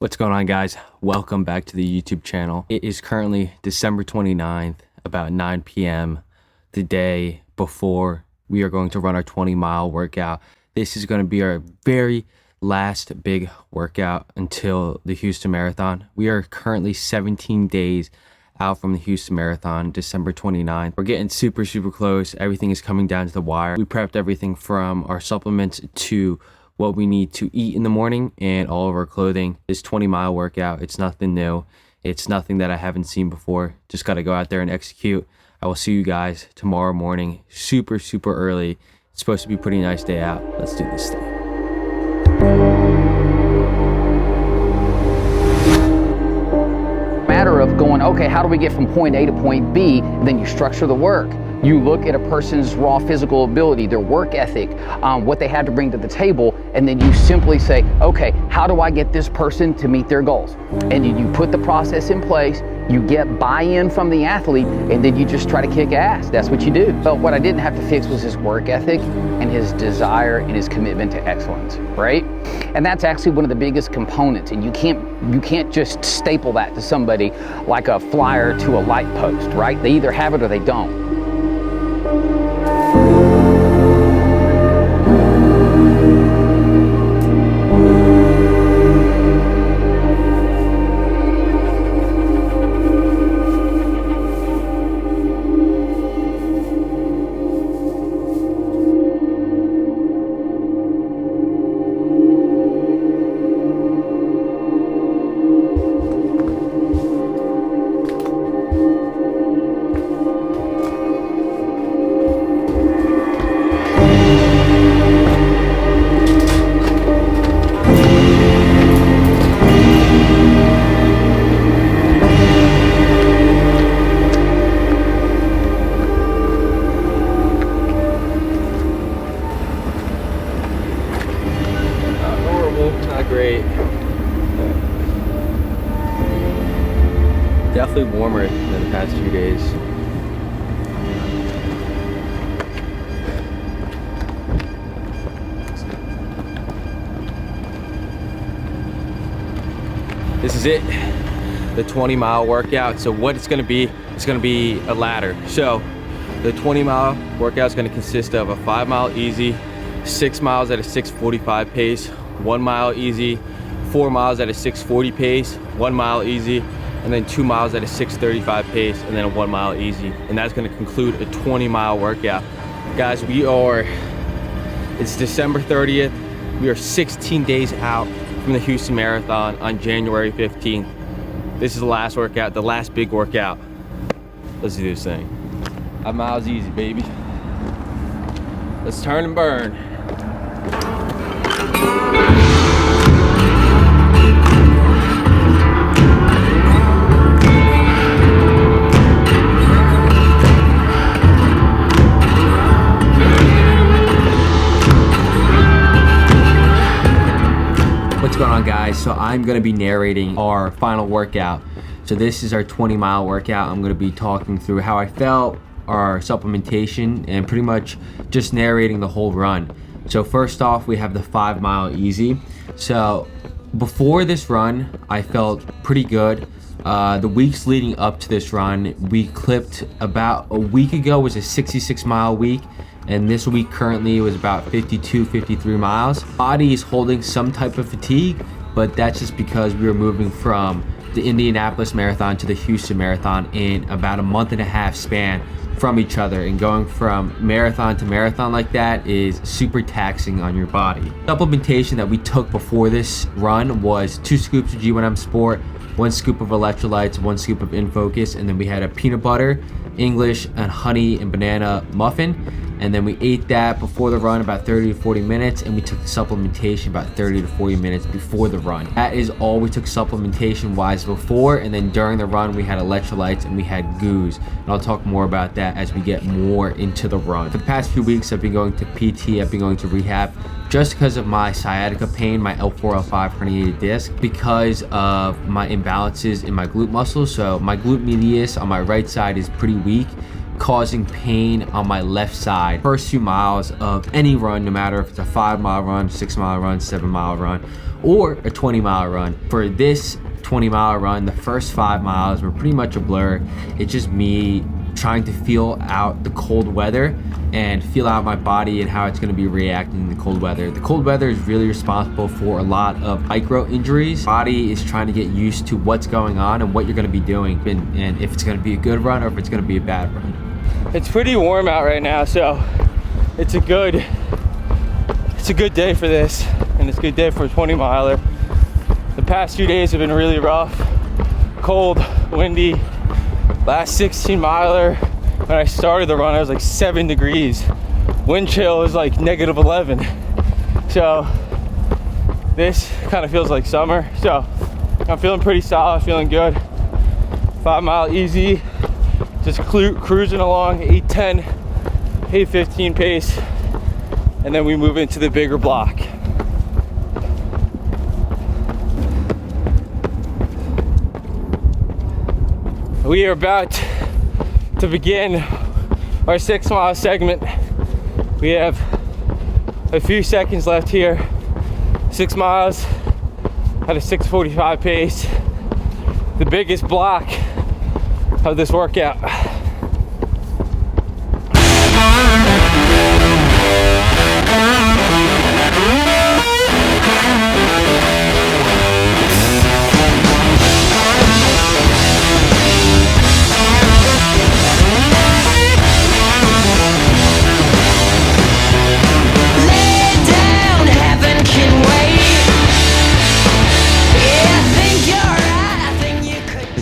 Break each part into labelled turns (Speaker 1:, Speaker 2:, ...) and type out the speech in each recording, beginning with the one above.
Speaker 1: What's going on, guys? Welcome back to the YouTube channel. It is currently December 29th, about 9 p.m. the day before we are going to run our 20-mile workout. This is going to be our very last big workout until the Houston Marathon. We are currently 17 days out from the Houston Marathon, December 29th. We're getting super close. Everything is coming down to the wire. We prepped everything from our supplements to what we need to eat in the morning and all of our clothing. This 20-mile workout, it's nothing new. It's nothing that I haven't seen before. Just got to go out there and execute. I will see you guys tomorrow morning, super early. It's supposed to be a pretty nice day out. Let's do this thing.
Speaker 2: Matter of going, okay, how do we get from point A to point B? And then you structure the work. You look at a person's raw physical ability, their work ethic, what they had to bring to the table, and then you simply say, okay, how do I get this person to meet their goals? And then you put the process in place, you get buy-in from the athlete, and then you just try to kick ass. That's what you do. But what I didn't have to fix was his work ethic and his desire and his commitment to excellence, right? And that's actually one of the biggest components, and you can't just staple that to somebody like a flyer to a light post, right? They either have it or they don't.
Speaker 1: Great. Definitely warmer than the past few days. This is it, the 20-mile workout. So what it's gonna be, it's gonna be a ladder. So the 20-mile workout is gonna consist of a 5-mile easy, 6 miles at a 6:45 pace, 1 mile easy, 4 miles at a 6:40 pace, 1 mile easy, and then 2 miles at a 6:35 pace, and then a 1 mile easy. And that's gonna conclude a 20-mile workout. Guys, it's December 30th. We are 16 days out from the Houston Marathon on January 15th. This is the last workout, the last big workout. Let's do this thing. 5 miles easy, baby. Let's turn and burn. What's going on, guys? So I'm going to be narrating our final workout. So this is our 20-mile workout. I'm going to be talking through how I felt, our supplementation, and pretty much just narrating the whole run. So first off, we have the 5-mile easy. So before this run, I felt pretty good. The weeks leading up to this run, we clipped about a week ago was a 66-mile week. And this week currently was about 53 miles. Body is holding some type of fatigue, but that's just because we were moving from the Indianapolis Marathon to the Houston Marathon in about a month-and-a-half span from each other, and going from marathon to marathon like that is super taxing on your body. Supplementation that we took before this run was 2 scoops of G1M Sport, 1 scoop of electrolytes, 1 scoop of InFocus, and then we had a peanut butter, English, and honey and banana muffin. And then we ate that before the run about 30 to 40 minutes, and we took the supplementation about 30 to 40 minutes before the run. That is all we took supplementation wise before, and then during the run we had electrolytes and we had goos. And I'll talk more about that as we get more into the run. For the past few weeks I've been going to PT, I've been going to rehab just because of my sciatica pain, my L4, L5 herniated disc, because of my imbalances in my glute muscles. So my glute medius on my right side is pretty weak, causing pain on my left side. First few miles of any run, no matter if it's a 5-mile run, 6-mile run, 7-mile run, or a 20-mile run. For this 20-mile run, the first 5 miles were pretty much a blur. It's just me trying to feel out the cold weather and feel out my body and how it's going to be reacting to the cold weather. The cold weather is really responsible for a lot of micro injuries. Body is trying to get used to what's going on and what you're going to be doing, and if it's going to be a good run or if it's going to be a bad run.
Speaker 3: It's pretty warm out right now, so it's a good day for this, and it's a good day for a 20-miler. The past few days have been really rough, cold, windy. Last 16-miler, when I started the run, I was like 7 degrees. Wind chill was like -11. So this kind of feels like summer. So I'm feeling pretty solid, feeling good. 5 mile easy, just cruising along 8:10, 8:15 pace, and then we move into the bigger block. We are about to begin our 6 mile segment. We have a few seconds left here. 6 miles at a 6:45 pace. The biggest block of this workout.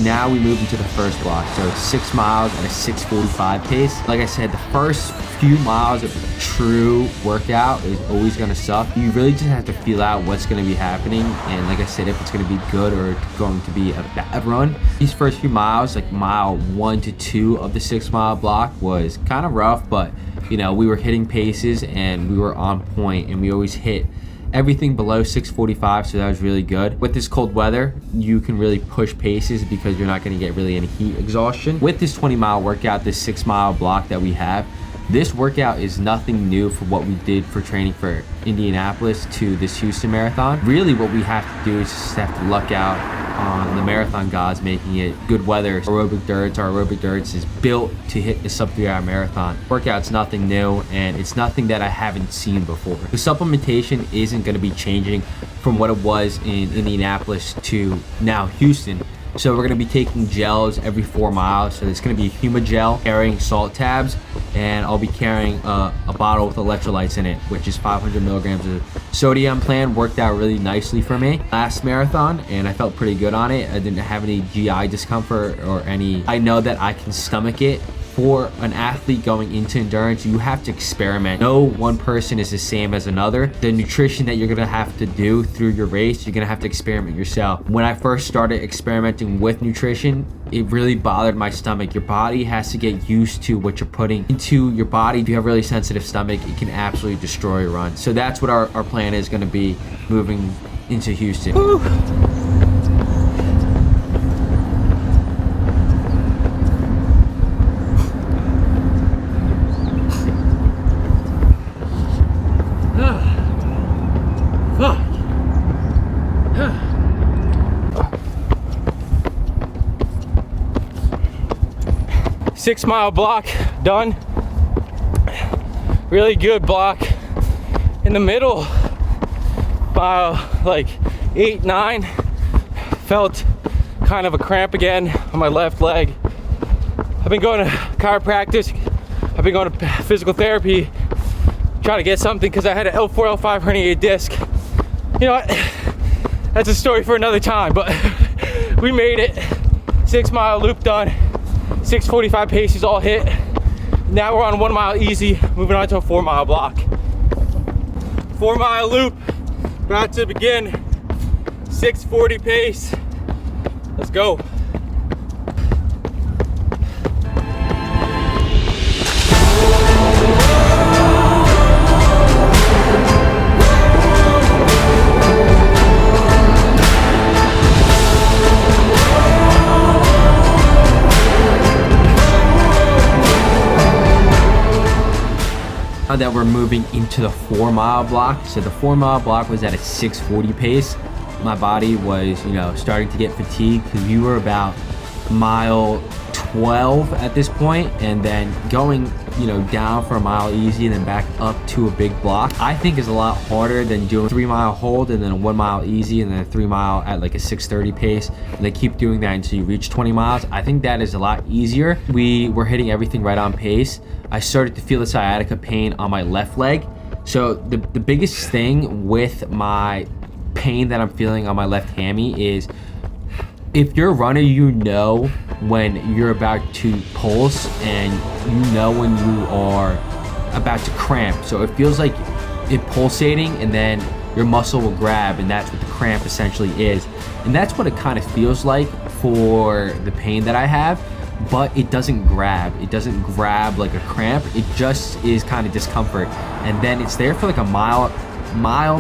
Speaker 1: Now we move into the first block, so 6 miles at a 6:45 pace. Like I said, the first few miles of a true workout is always going to suck. You really just have to feel out what's going to be happening, and like I said, if it's going to be good or going to be a bad run. These first few miles, like mile 1 to 2 of the 6 mile block, was kind of rough, but you know, we were hitting paces and we were on point, and we always hit everything below 6:45, so that was really good. With this cold weather, you can really push paces because you're not going to get really any heat exhaustion. With this 20-mile workout, this 6 mile block that we have, this workout is nothing new for what we did for training for Indianapolis to this Houston marathon. Really what we have to do is just have to luck out on the marathon gods making it good weather. Aerobic Dirts, our Aerobic Dirts is built to hit the sub 3 hour marathon. Workout's nothing new, and it's nothing that I haven't seen before. The supplementation isn't going to be changing from what it was in Indianapolis to now Houston. So we're going to be taking gels every 4 miles. So it's going to be Huma gel, carrying salt tabs, and I'll be carrying a bottle with electrolytes in it, which is 500 milligrams of sodium. Plan worked out really nicely for me last marathon, and I felt pretty good on it. I didn't have any GI discomfort or any. I know that I can stomach it. For an athlete going into endurance, you have to experiment. No one person is the same as another. The nutrition that you're gonna have to do through your race, you're gonna have to experiment yourself. When I first started experimenting with nutrition, it really bothered my stomach. Your body has to get used to what you're putting into your body. If you have a really sensitive stomach, it can absolutely destroy your run. So that's what our plan is gonna be moving into Houston.
Speaker 3: Woo. 6 mile block done. Really good block. In the middle, like 8, 9, felt kind of a cramp again on my left leg. I've been going to chiropractic. I've been going to physical therapy, trying to get something because I had an L4, L5 herniated disc. You know what? That's a story for another time, but we made it. 6 mile loop done. 6:45 paces all hit. Now we're on 1 mile easy, moving on to a 4 mile block. 4 mile loop, about to begin. 6:40 pace. Let's go.
Speaker 1: that we're moving into the 4 mile block. So the 4 mile block was at a 6:40 pace. My body was, you know, starting to get fatigued because we were about mile 12 at this point, and then going, you know, down for a mile easy and then back up to a big block, I think is a lot harder than doing 3 mile hold and then a 1 mile easy and then a 3 mile at like a 6:30 pace, and then keep doing that until you reach 20 miles. I think that is a lot easier. We were hitting everything right on pace. I started to feel the sciatica pain on my left leg. So the biggest thing with my pain that I'm feeling on my left hammy is, if you're a runner, you know when you're about to pulse and you know when you are about to cramp. So it feels like it pulsating and then your muscle will grab, and that's what the cramp essentially is. And that's what it kind of feels like for the pain that I have, but it doesn't grab. It doesn't grab like a cramp. It just is kind of discomfort. And then it's there for like a mile,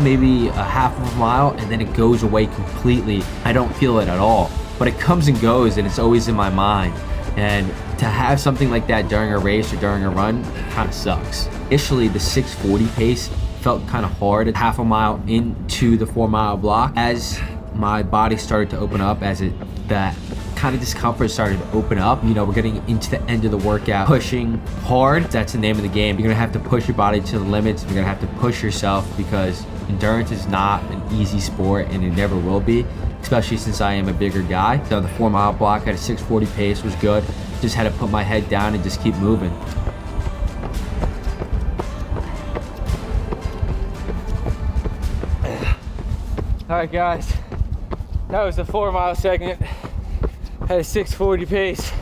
Speaker 1: maybe a half of a mile, and then it goes away completely. I don't feel it at all, but it comes and goes, and it's always in my mind. And to have something like that during a race or during a run kind of sucks. Initially, the 6:40 pace felt kind of hard at half a mile into the 4 mile block. As my body started to open up, that kind of discomfort started to open up, you know, we're getting into the end of the workout, pushing hard. That's the name of the game. You're gonna have to push your body to the limits. You're gonna have to push yourself, because endurance is not an easy sport, and it never will be, especially since I am a bigger guy. So the 4 mile block at a 6:40 pace was good. Just had to put my head down and just keep moving.
Speaker 3: All right, guys, that was the 4 mile segment at a 6:40 pace.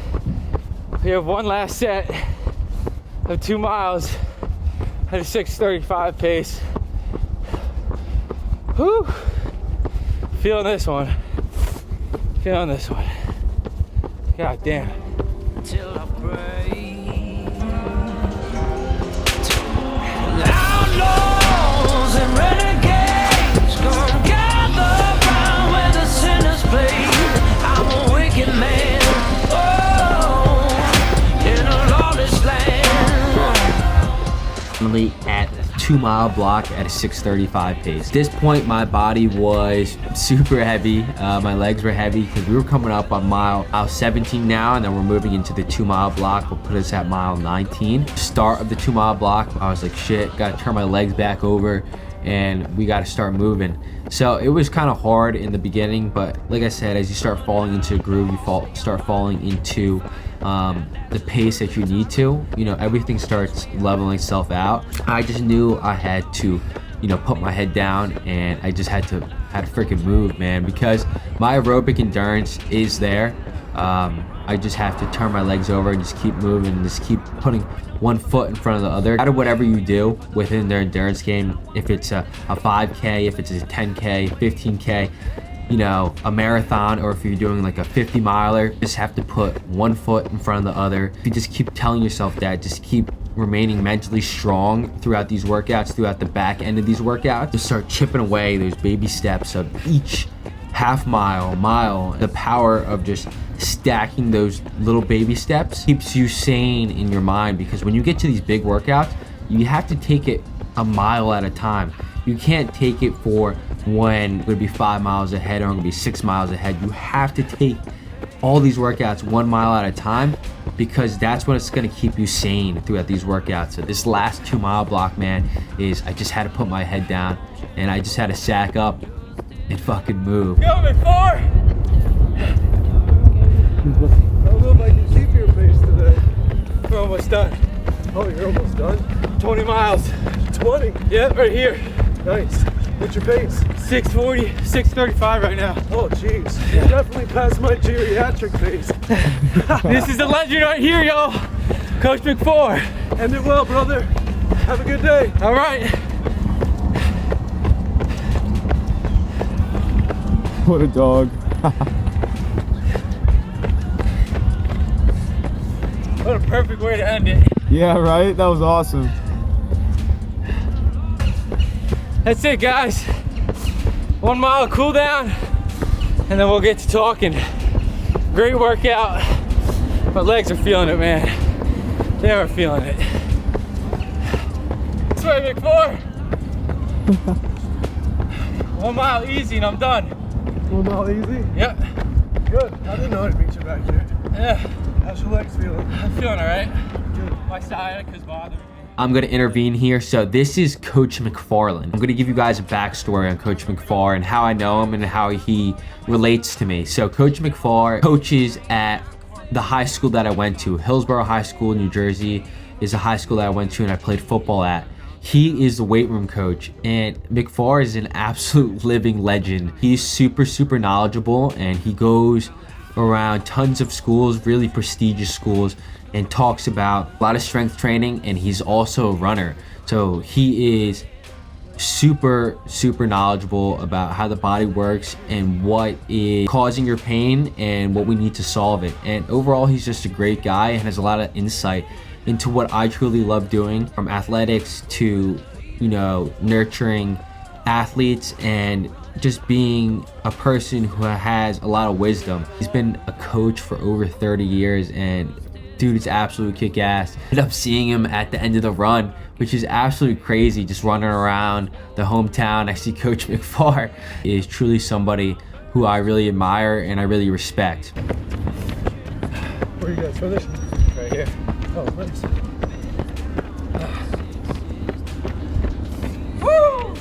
Speaker 3: We have one last set of 2 miles at a 6:35 pace. Whew. Feeling this one. Feeling this one. God damn. Till I pray. Outlaws and renegades gonna gather round where the sinners play. I'm a wicked man. Oh, in a lawless land.
Speaker 1: At a 2 mile block at a 6:35 pace. At this point, my body was super heavy. My legs were heavy because we were coming up on mile 17 now, and then we're moving into the 2 mile block. Will put us at mile 19. Start of the 2 mile block, I was like, shit, gotta turn my legs back over and we gotta start moving. So it was kind of hard in the beginning, but like I said, as you start falling into a groove, you start falling into the pace that you need to, you know, everything starts leveling itself out. I just knew I had to, you know, put my head down, and I just had to freaking move, man, because my aerobic endurance is there. I just have to turn my legs over and just keep moving and just keep putting one foot in front of the other. No matter whatever you do within their endurance game, if it's a 5K, if it's a 10K, 15K, you know, a marathon, or if you're doing like a 50 miler, just have to put one foot in front of the other. If you just keep telling yourself that, just keep remaining mentally strong throughout these workouts, throughout the back end of these workouts, just start chipping away those baby steps of each half mile. The power of just stacking those little baby steps keeps you sane in your mind, because when you get to these big workouts, you have to take it a mile at a time. You can't take it for when it's gonna be 5 miles ahead or I'm gonna be 6 miles ahead. You have to take all these workouts 1 mile at a time, because that's what it's gonna keep you sane throughout these workouts. So this last 2 mile block, man, is I just had to put my head down and I just had to sack up and fucking move.
Speaker 3: Go, McFarland!
Speaker 4: I don't know if I can see your face today.
Speaker 3: We're almost done.
Speaker 4: Oh, you're almost done?
Speaker 3: 20 miles.
Speaker 4: 20?
Speaker 3: Yeah, right here.
Speaker 4: Nice. What's your pace?
Speaker 3: 6:40, 6:35 right now.
Speaker 4: Oh, jeez. You're definitely past my geriatric pace.
Speaker 3: This is the legend right here, y'all. Coach McFarland.
Speaker 4: End it well, brother. Have a good day.
Speaker 3: All right.
Speaker 5: What a dog.
Speaker 3: What a perfect way to end it.
Speaker 5: Yeah, right? That was awesome.
Speaker 3: That's it, guys. 1 mile cool down, and then we'll get to talking. Great workout. My legs are feeling it, man. They are feeling it. way, McFarland. 1 mile easy and I'm done.
Speaker 4: 1 mile easy?
Speaker 3: Yep.
Speaker 4: Good. I didn't know I'd meet you back here.
Speaker 3: Yeah.
Speaker 4: How's your legs feeling?
Speaker 3: I'm feeling all right.
Speaker 4: Good.
Speaker 3: My sciatica's bothering me.
Speaker 1: I'm gonna intervene here. So this is Coach McFarland. I'm gonna give you guys a backstory on Coach McFarland, how I know him and how he relates to me. So Coach McFarland coaches at the high school that I went to. Hillsborough High School, New Jersey is a high school that I went to and I played football at. He is the weight room coach, and McFarland is an absolute living legend. He's super knowledgeable, and he goes around tons of schools, really prestigious schools, and talks about a lot of strength training, and he's also a runner. So he is super knowledgeable about how the body works and what is causing your pain and what we need to solve it. And overall, he's just a great guy and has a lot of insight into what I truly love doing, from athletics to, you know, nurturing athletes and just being a person who has a lot of wisdom. He's been a coach for over 30 years and dude is absolutely kick-ass. Ended up seeing him at the end of the run, which is absolutely crazy, just running around the hometown. I see Coach McFarland is truly somebody who I really admire and I really respect.
Speaker 4: Where you guys finished?
Speaker 3: Right here.
Speaker 4: Oh, nice.
Speaker 3: Woo!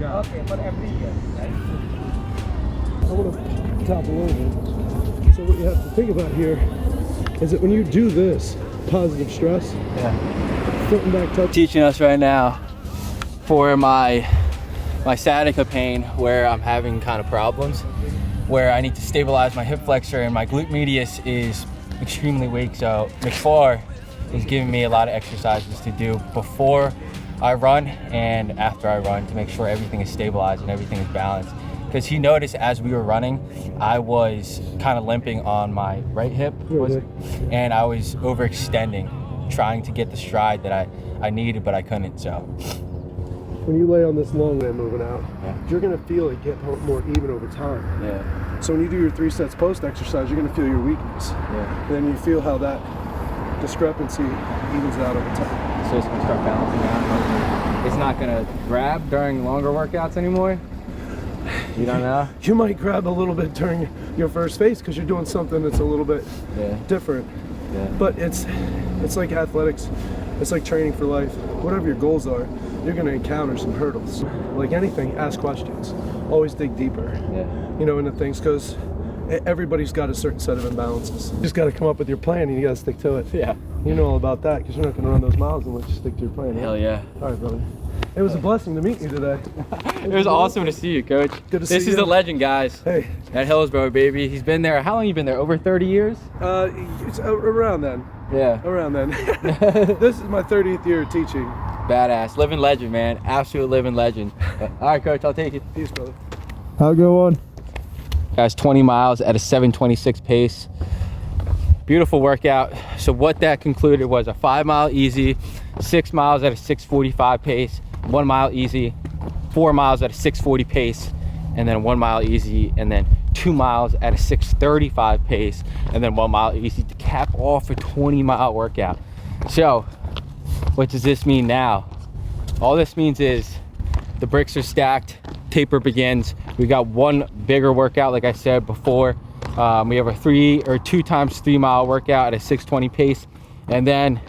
Speaker 3: Okay, whatever you get.
Speaker 4: I want to top a little bit. So what you have to think about here is that when you do this, positive stress, front and back touch.
Speaker 3: Teaching us right now for my sciatica pain, where I'm having kind of problems, where I need to stabilize my hip flexor and my glute medius is extremely weak. So McFarland is giving me a lot of exercises to do before I run and after I run to make sure everything is stabilized and everything is balanced. Because he noticed as we were running, I was kind of limping on my right hip, and I was overextending, trying to get the stride that I needed, but I couldn't. So
Speaker 4: When you lay on this long way moving out, you're going to feel it get more even over time.
Speaker 3: yeah,
Speaker 4: So when you do your 3 sets post exercise, you're going to feel your weakness.
Speaker 3: yeah.
Speaker 4: And then you feel how that discrepancy evens out over time.
Speaker 3: So it's gonna start balancing out. It's not gonna grab during longer workouts anymore. You don't know?
Speaker 4: You might grab a little bit during your first phase because you're doing something that's a little bit different.
Speaker 3: Yeah.
Speaker 4: But it's like athletics. It's like training for life. Whatever your goals are, you're going to encounter some hurdles. Like anything, ask questions. Always dig deeper.
Speaker 3: Yeah.
Speaker 4: You know, into things, because everybody's got a certain set of imbalances. You just got to come up with your plan and you got to stick to it.
Speaker 3: Yeah.
Speaker 4: You know all about that because you're not going to run those miles unless you stick to your plan.
Speaker 3: Hell yeah.
Speaker 4: All right, brother. It was a blessing to meet you today.
Speaker 3: It was awesome to see you, Coach.
Speaker 4: Good to see
Speaker 3: This is
Speaker 4: you.
Speaker 3: the legend, guys.
Speaker 4: Hey.
Speaker 3: At Hillsborough, baby. He's been there. How long you been there? Over 30 years?
Speaker 4: It's around then.
Speaker 3: Yeah.
Speaker 4: Around then. This is my 30th year of teaching.
Speaker 3: Badass. Living legend, man. Absolute living legend. All right, Coach. I'll take it.
Speaker 4: Peace, brother.
Speaker 5: How'd it go on?
Speaker 3: Guys, 20 miles at a 7:26 pace. Beautiful workout. So what that concluded was a 5 mile easy, 6 miles at a 6:45 pace, 1 mile easy, 4 miles at a 6:40 pace, and then 1 mile easy, and then 2 miles at a 6:35 pace, and then 1 mile easy to cap off a 20-mile workout. So what does this mean now? All this means is the bricks are stacked, taper begins. We got one bigger workout, like I said before. We have a 2 times 3 mile workout at a 6:20 pace, and then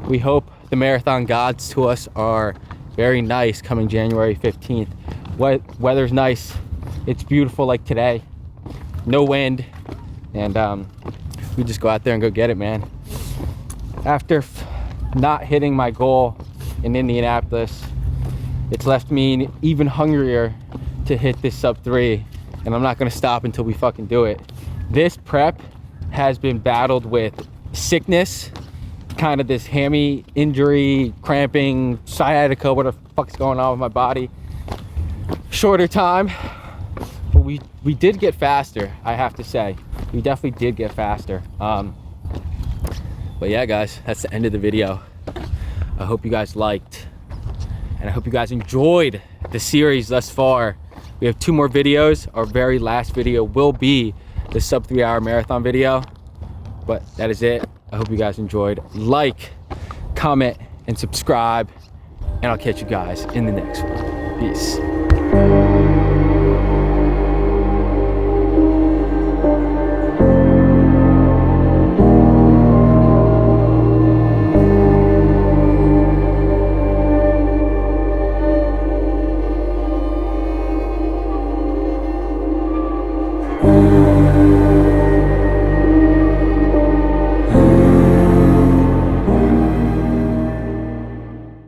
Speaker 3: we hope the marathon gods to us are very nice coming January 15th. Weather's nice, it's beautiful like today, no wind, and we just go out there and go get it, man. After not hitting my goal in Indianapolis, it's left me even hungrier to hit this sub 3, and I'm not gonna stop until we fucking do it. This prep has been battled with sickness, kind of this hammy injury, cramping, sciatica, what the fuck's going on with my body. Shorter time, but we did get faster, I have to say. We definitely did get faster. But yeah, guys, that's the end of the video. I hope you guys liked, and I hope you guys enjoyed the series thus far. We have 2 more videos. Our very last video will be the sub 3 hour marathon video.
Speaker 1: But that is it. I hope you guys enjoyed. Like, comment, and subscribe. And I'll catch you guys in the next one. Peace.